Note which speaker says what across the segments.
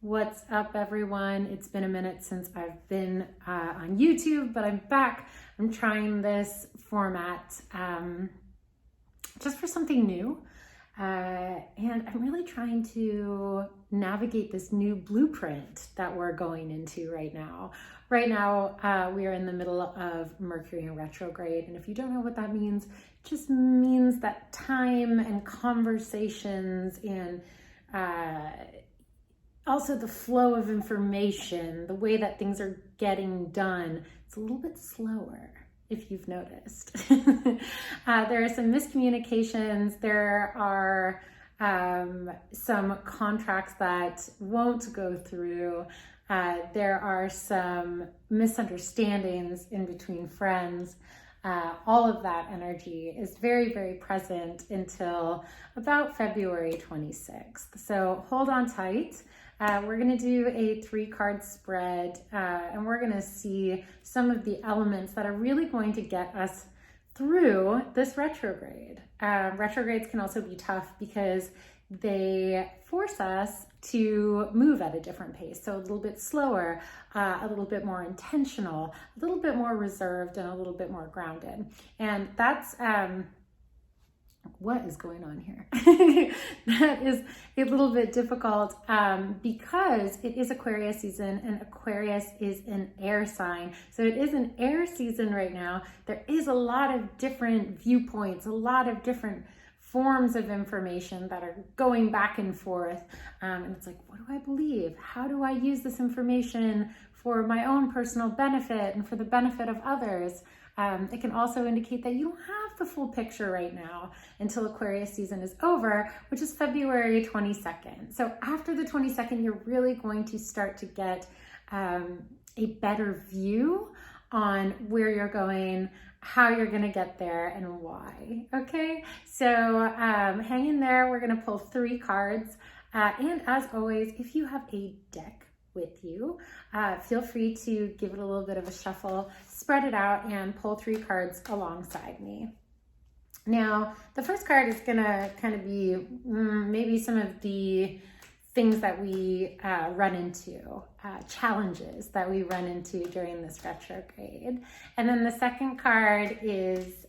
Speaker 1: What's up, everyone? It's been a minute since I've been on YouTube, but I'm back. I'm trying this format just for something new. And I'm really trying to navigate this new blueprint that we're going into right now. Right now, we are in the middle of Mercury in retrograde. And if you don't know what that means, it just means that time and conversations and also the flow of information, the way that things are getting done, it's a little bit slower, if you've noticed. There are some miscommunications. There are some contracts that won't go through. There are some misunderstandings in between friends. All of that energy is very, very present until about February 26th. So hold on tight. We're going to do a 3-card spread, and we're going to see some of the elements that are really going to get us through this retrograde. Retrogrades can also be tough because they force us to move at a different pace. So a little bit slower, a little bit more intentional, a little bit more reserved, and a little bit more grounded. And that's what is going on here? That is a little bit difficult because it is Aquarius season, and Aquarius is an air sign. So it is an air season right now. There is a lot of different viewpoints, a lot of different forms of information that are going back and forth. And it's like, what do I believe? How do I use this information for my own personal benefit and for the benefit of others? It can also indicate that you don't have the full picture right now until Aquarius season is over, which is February 22nd. So after the 22nd, you're really going to start to get a better view on where you're going, how you're going to get there, and why. Okay, so hang in there. We're going to pull 3 cards. And as always, if you have a deck with you, feel free to give it a little bit of a shuffle, spread it out, and pull 3 cards alongside me. Now, the first card is going to kind of be maybe some of the things that we run into, challenges that we run into during this retrograde. And then the second card is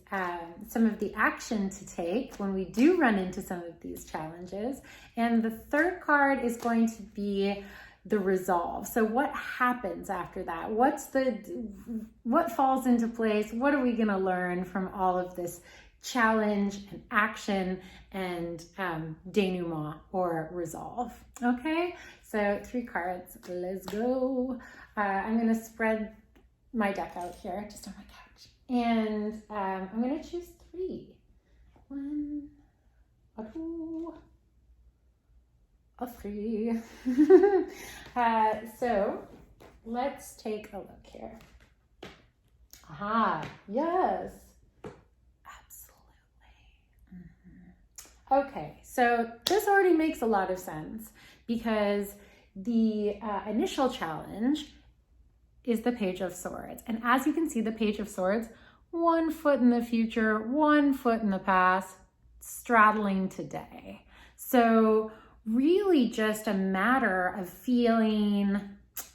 Speaker 1: some of the action to take when we do run into some of these challenges. And the third card is going to be the resolve. So what happens after that? What falls into place? What are we going to learn from all of this challenge and action and denouement or resolve? Okay, so 3 cards. Let's go. I'm going to spread my deck out here just on my couch, and I'm going to choose 3. 1, 2, 3. So let's take a look here. Aha, yes, absolutely. Okay, so this already makes a lot of sense because the initial challenge is the Page of Swords. And as you can see, the Page of Swords, 1 foot in the future, 1 foot in the past, straddling today. So really just a matter of feeling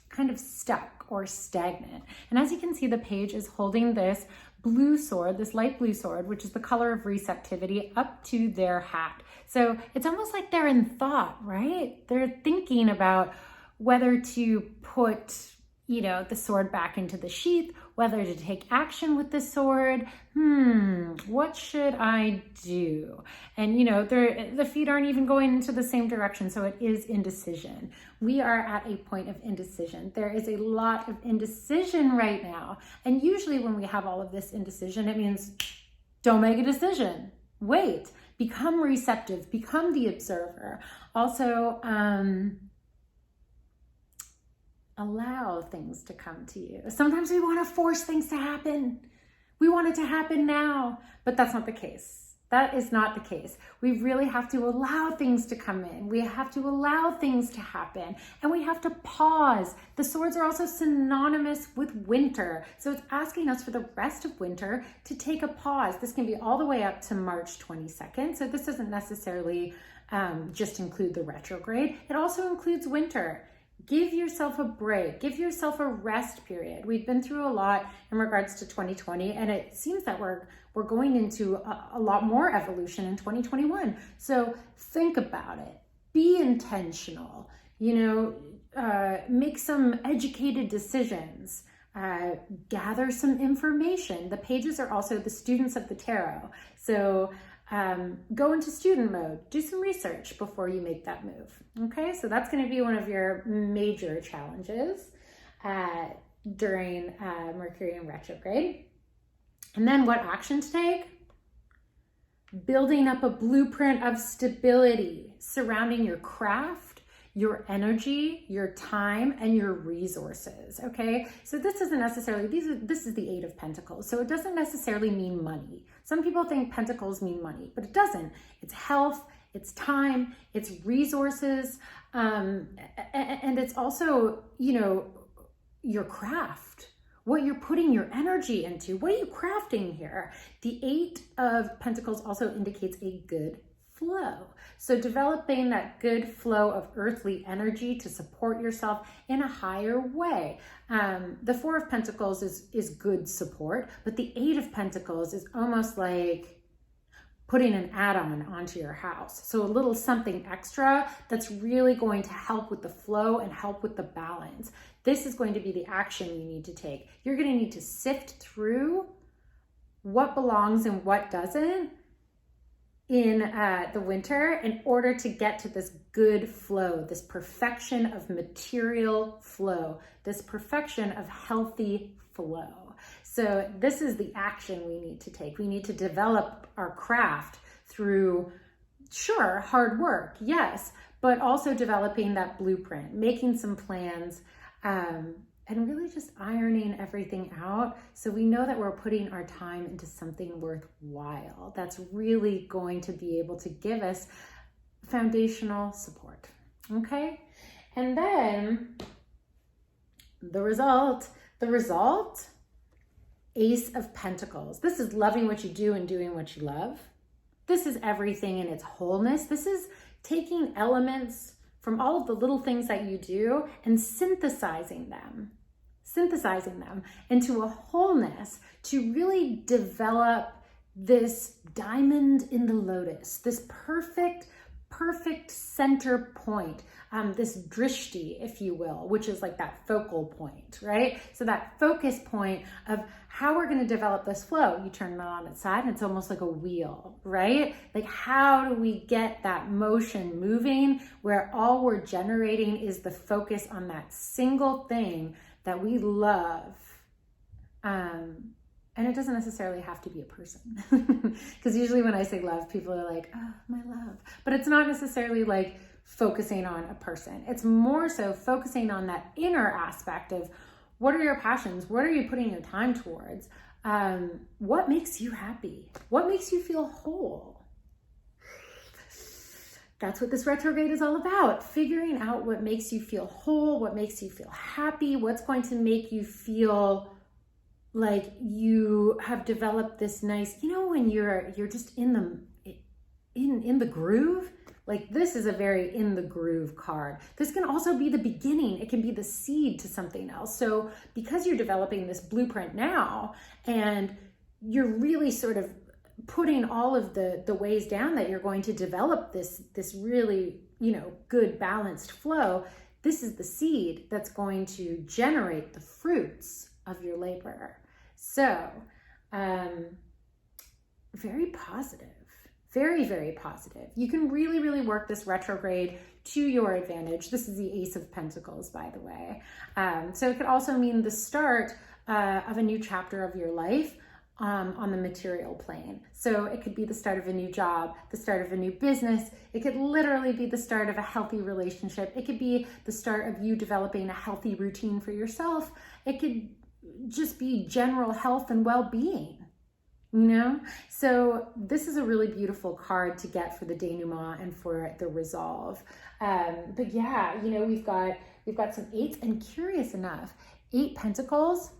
Speaker 1: kind of stuck or stagnant. And as you can see, the page is holding this blue sword, this light blue sword, which is the color of receptivity, up to their hat. So it's almost like they're in thought, right? They're thinking about whether to put, the sword back into the sheath, whether to take action with the sword. What should I do? And the feet aren't even going into the same direction, so it is indecision. We are at a point of indecision. There is a lot of indecision right now. And usually when we have all of this indecision, it means don't make a decision. Wait, become receptive, become the observer. Also, allow things to come to you. Sometimes we want to force things to happen. We want it to happen now, but that's not the case. That is not the case. We really have to allow things to come in. We have to allow things to happen, and we have to pause. The swords are also synonymous with winter. So it's asking us for the rest of winter to take a pause. This can be all the way up to March 22nd. So this doesn't necessarily just include the retrograde. It also includes winter. Give yourself a break. Give yourself a rest period. We've been through a lot in regards to 2020, and it seems that we're going into a lot more evolution in 2021. So think about it. Be intentional. Make some educated decisions. Gather some information. The pages are also the students of the tarot. So go into student mode, do some research before you make that move. Okay, so that's going to be one of your major challenges during Mercury in retrograde. And then what action to take? Building up a blueprint of stability surrounding your craft, your energy, your time, and your resources, okay? So this isn't necessarily, this is the Eight of Pentacles, so it doesn't necessarily mean money. Some people think pentacles mean money, but it doesn't. It's health, it's time, it's resources, and it's also, your craft, what you're putting your energy into. What are you crafting here? The Eight of Pentacles also indicates a good flow. So developing that good flow of earthly energy to support yourself in a higher way. The Four of Pentacles is good support, but the Eight of Pentacles is almost like putting an add-on onto your house. So a little something extra that's really going to help with the flow and help with the balance. This is going to be the action you need to take. You're going to need to sift through what belongs and what doesn't in the winter in order to get to this good flow, this perfection of material flow, this perfection of healthy flow. So this is the action we need to take. We need to develop our craft through, sure, hard work, yes, but also developing that blueprint, making some plans, and really just ironing everything out so we know that we're putting our time into something worthwhile that's really going to be able to give us foundational support, okay? And then the result, Ace of Pentacles. This is loving what you do and doing what you love. This is everything in its wholeness. This is taking elements from all of the little things that you do and synthesizing them into a wholeness to really develop this diamond in the lotus, this perfect center point, this drishti, if you will, which is like that focal point, right? So that focus point of how we're going to develop this flow. You turn it on its side and it's almost like a wheel, right? Like how do we get that motion moving where all we're generating is the focus on that single thing that we love? And it doesn't necessarily have to be a person. Because usually when I say love, people are like, oh, my love. But it's not necessarily like focusing on a person. It's more so focusing on that inner aspect of what are your passions? What are you putting your time towards? What makes you happy? What makes you feel whole? That's what this retrograde is all about. Figuring out what makes you feel whole, what makes you feel happy, what's going to make you feel like you have developed this nice, when you're just in the groove. Like this is a very in the groove card. This can also be the beginning. It can be the seed to something else. So because you're developing this blueprint now and you're really sort of putting all of the ways down that you're going to develop this really, good balanced flow, this is the seed that's going to generate the fruits of your labor. So, very positive, very, very positive. You can really, really work this retrograde to your advantage. This is the Ace of Pentacles, by the way. So it could also mean the start of a new chapter of your life on the material plane. So it could be the start of a new job, the start of a new business. It could literally be the start of a healthy relationship. It could be the start of you developing a healthy routine for yourself. It could just be general health and well-being, So this is a really beautiful card to get for the denouement and for the resolve. But yeah, we've got some eights, and curious enough, 8 Pentacles.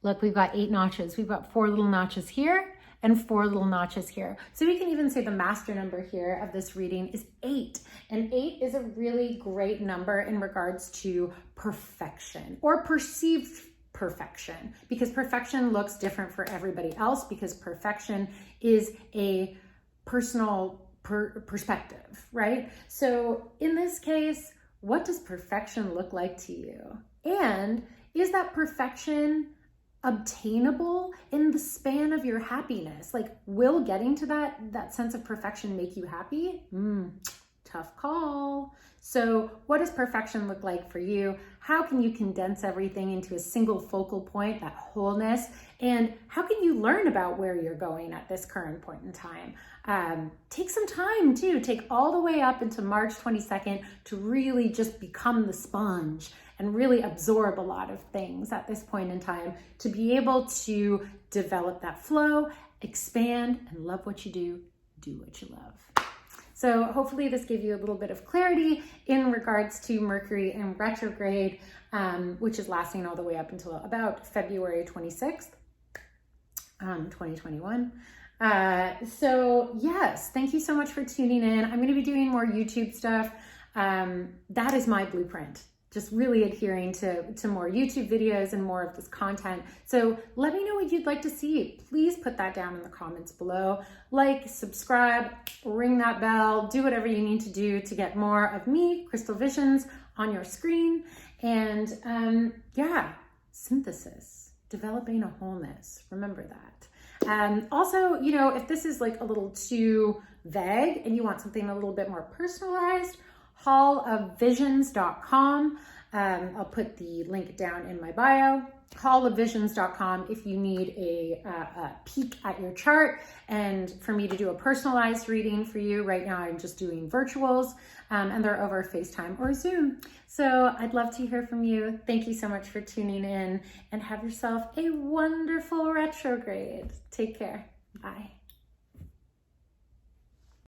Speaker 1: Look, we've got 8 notches. We've got 4 little notches here and 4 little notches here. So we can even say the master number here of this reading is 8. And 8 is a really great number in regards to perfection or perceived perfection, because perfection looks different for everybody else, because perfection is a personal perspective, right? So in this case, what does perfection look like to you? And is that perfection obtainable in the span of your happiness? Like, will getting to that sense of perfection make you happy? Tough call. So what does perfection look like for you? How can you condense everything into a single focal point, that wholeness? And how can you learn about where you're going at this current point in time? Take some time too. Take all the way up into March 22nd to really just become the sponge and really absorb a lot of things at this point in time to be able to develop that flow, expand, and love what you do what you love. So hopefully this gave you a little bit of clarity in regards to Mercury in retrograde, which is lasting all the way up until about February 26th, 2021. So yes, thank you so much for tuning in. I'm going to be doing more YouTube stuff. That is my blueprint. Just really adhering to more YouTube videos and more of this content. So let me know what you'd like to see. Please put that down in the comments below. Like, subscribe, ring that bell, do whatever you need to do to get more of me, Krystal Visions, on your screen. And yeah, synthesis, developing a wholeness. Remember that. Also, you know, if this is like a little too vague and you want something a little bit more personalized, hallofvisions.com. I'll put the link down in my bio. hallofvisions.com if you need a peek at your chart and for me to do a personalized reading for you. Right now I'm just doing virtuals and they're over FaceTime or Zoom. So I'd love to hear from you. Thank you so much for tuning in and have yourself a wonderful retrograde. Take care. Bye.